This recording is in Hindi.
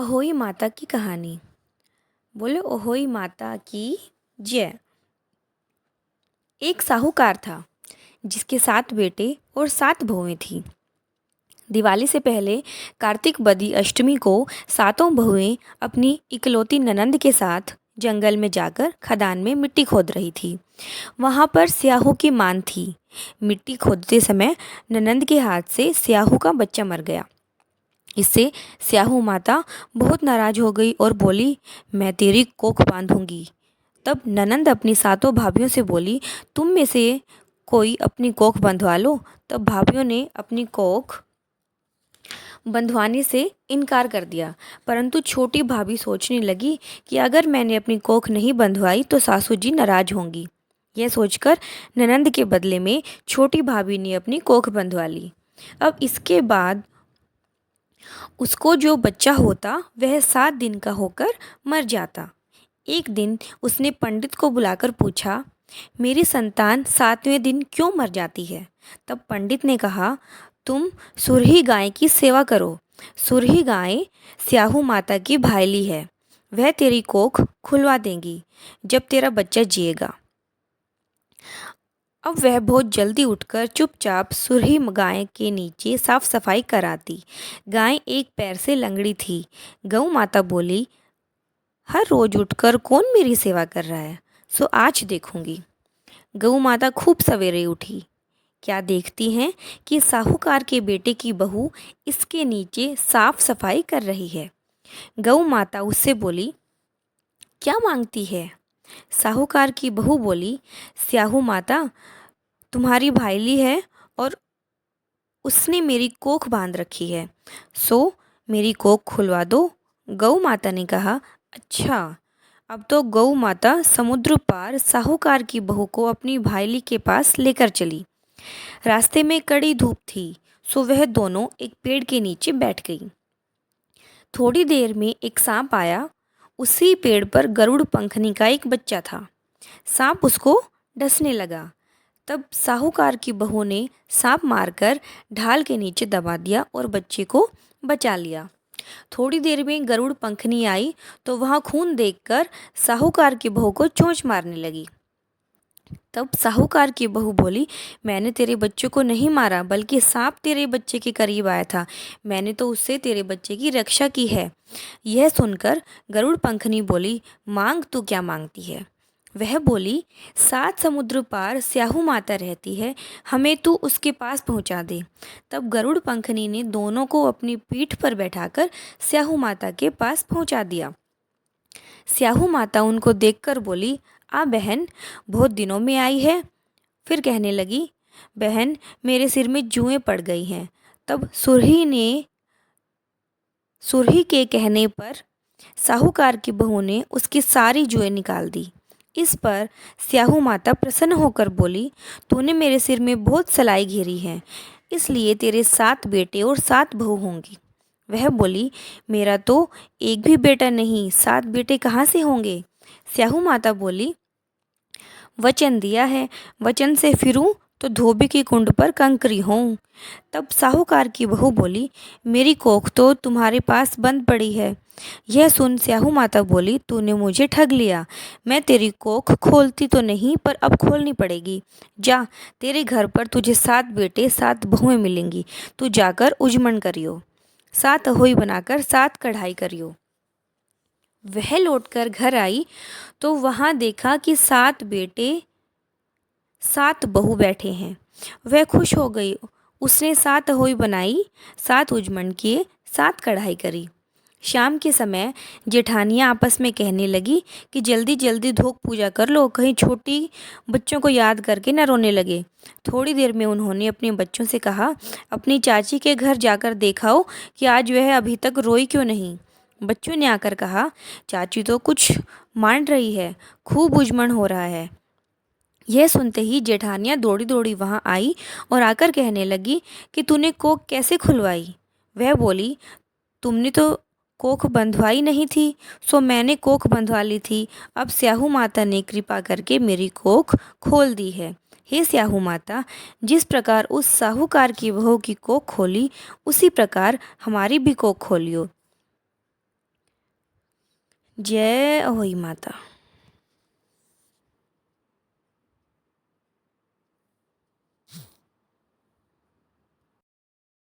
अहोई माता की कहानी। बोलो अहोई माता की जय। एक साहूकार था जिसके 7 बेटे और 7 बहुएं थीं। दिवाली से पहले कार्तिक बदी अष्टमी को सातों बहुएं अपनी इकलौती ननंद के साथ जंगल में जाकर खदान में मिट्टी खोद रही थी। वहाँ पर स्याहू की मान थी। मिट्टी खोदते समय ननंद के हाथ से स्याहू का बच्चा मर गया। इससे स्याहू माता बहुत नाराज हो गई और बोली, मैं तेरी कोख बांधूंगी। तब ननंद अपनी सातों भाभियों से बोली, तुम में से कोई अपनी कोख बंधवा लो। तब भाभियों ने अपनी कोख बंधवाने से इनकार कर दिया, परंतु छोटी भाभी सोचने लगी कि अगर मैंने अपनी कोख नहीं बंधवाई तो सासू जी नाराज होंगी। यह सोचकर ननंद के बदले में छोटी भाभी ने अपनी कोख बंधवा ली। अब इसके बाद उसको जो बच्चा होता वह 7 दिन का होकर मर जाता। एक दिन उसने पंडित को बुलाकर पूछा, मेरी संतान 7वें दिन क्यों मर जाती है? तब पंडित ने कहा, तुम सुरही गाय की सेवा करो। सुरही गाय स्याहू माता की भाईली है। वह तेरी कोख खुलवा देंगी जब तेरा बच्चा जिएगा। अब वह बहुत जल्दी उठकर चुपचाप सुरही गाय के नीचे साफ सफाई कराती। गाय एक पैर से लंगड़ी थी। गौ माता बोली, हर रोज उठकर कौन मेरी सेवा कर रहा है, सो आज देखूंगी। गौ माता खूब सवेरे उठी। क्या देखती हैं कि साहूकार के बेटे की बहू इसके नीचे साफ सफाई कर रही है। गौ माता उससे बोली, क्या मांगती है? साहूकार की बहू बोली, स्याहू माता तुम्हारी भाईली है और उसने मेरी कोख बांध रखी है, सो मेरी कोख खुलवा दो। गौ माता ने कहा, अच्छा। अब तो गौ माता समुद्र पार साहूकार की बहू को अपनी भाईली के पास लेकर चली। रास्ते में कड़ी धूप थी, सो वह दोनों एक पेड़ के नीचे बैठ गई। थोड़ी देर में एक सांप आया। उसी पेड़ पर गरुड़ पंखनी का एक बच्चा था। सांप उसको डसने लगा। तब साहूकार की बहू ने सांप मारकर ढाल के नीचे दबा दिया और बच्चे को बचा लिया। थोड़ी देर में गरुड़ पंखनी आई तो वहाँ खून देखकर साहूकार की बहू को चोंच मारने लगी। तब साहूकार की बहू बोली, मैंने तेरे बच्चे को नहीं मारा, बल्कि सांप तेरे बच्चे के करीब आया था। मैंने तो उससे तेरे बच्चे की रक्षा की है। यह सुनकर गरुड़ पंखनी बोली, मांग तू क्या मांगती है? वह बोली, 7 समुद्र पार स्याहू माता रहती है, हमें तू उसके पास पहुंचा दे। तब गरुड़ पंखनी ने दोनों को अपनी पीठ पर बैठाकर स्याहू माता के पास पहुंचा दिया। स्याहू माता उनको देखकर बोली, आ बहन, बहुत दिनों में आई है। फिर कहने लगी, बहन मेरे सिर में जुएं पड़ गई हैं। तब सुरही के कहने पर साहूकार की बहू ने उसकी सारी जुएं निकाल दी। इस पर स्याहू माता प्रसन्न होकर बोली, तूने मेरे सिर में बहुत सलाई घेरी है, इसलिए तेरे 7 बेटे और 7 बहू होंगी। वह बोली, मेरा तो एक भी बेटा नहीं, 7 बेटे कहाँ से होंगे? स्याहू माता बोली, वचन दिया है, वचन से फिरूं तो धोबी की कुंड पर कंकरी होऊं। तब साहूकार की बहू बोली, मेरी कोख तो तुम्हारे पास बंद पड़ी है। यह सुन स्याहू माता बोली, तूने मुझे ठग लिया। मैं तेरी कोख खोलती तो नहीं, पर अब खोलनी पड़ेगी। जा, तेरे घर पर तुझे 7 बेटे 7 बहुएं मिलेंगी। तू जाकर उजमन करियो, 7 अहोई बनाकर 7 कढ़ाई करियो। वह लौटकर घर आई तो वहाँ देखा कि 7 बेटे 7 बहू बैठे हैं। वह खुश हो गई। उसने 7 अहोई बनाई, 7 उजमन किए, 7 कढ़ाई करी। शाम के समय जेठानियाँ आपस में कहने लगी कि जल्दी जल्दी धोक पूजा कर लो, कहीं छोटी बच्चों को याद करके न रोने लगे। थोड़ी देर में उन्होंने अपने बच्चों से कहा, अपनी चाची के घर जाकर देखाओ कि आज वह अभी तक रोई क्यों नहीं। बच्चों ने आकर कहा, चाची तो कुछ मान रही है, खूब उजमन हो रहा है। यह सुनते ही जेठानियाँ दौड़ी दौड़ी वहाँ आई और आकर कहने लगी कि तूने कोख कैसे खुलवाई? वह बोली, तुमने तो कोख बंधवाई नहीं थी, सो मैंने कोख बंधवा ली थी। अब स्याहू माता ने कृपा करके मेरी कोख खोल दी है। हे स्याहू माता, जिस प्रकार उस साहूकार की बहू की कोख खोली, उसी प्रकार हमारी भी कोख खोलियो। जय अहोई माता।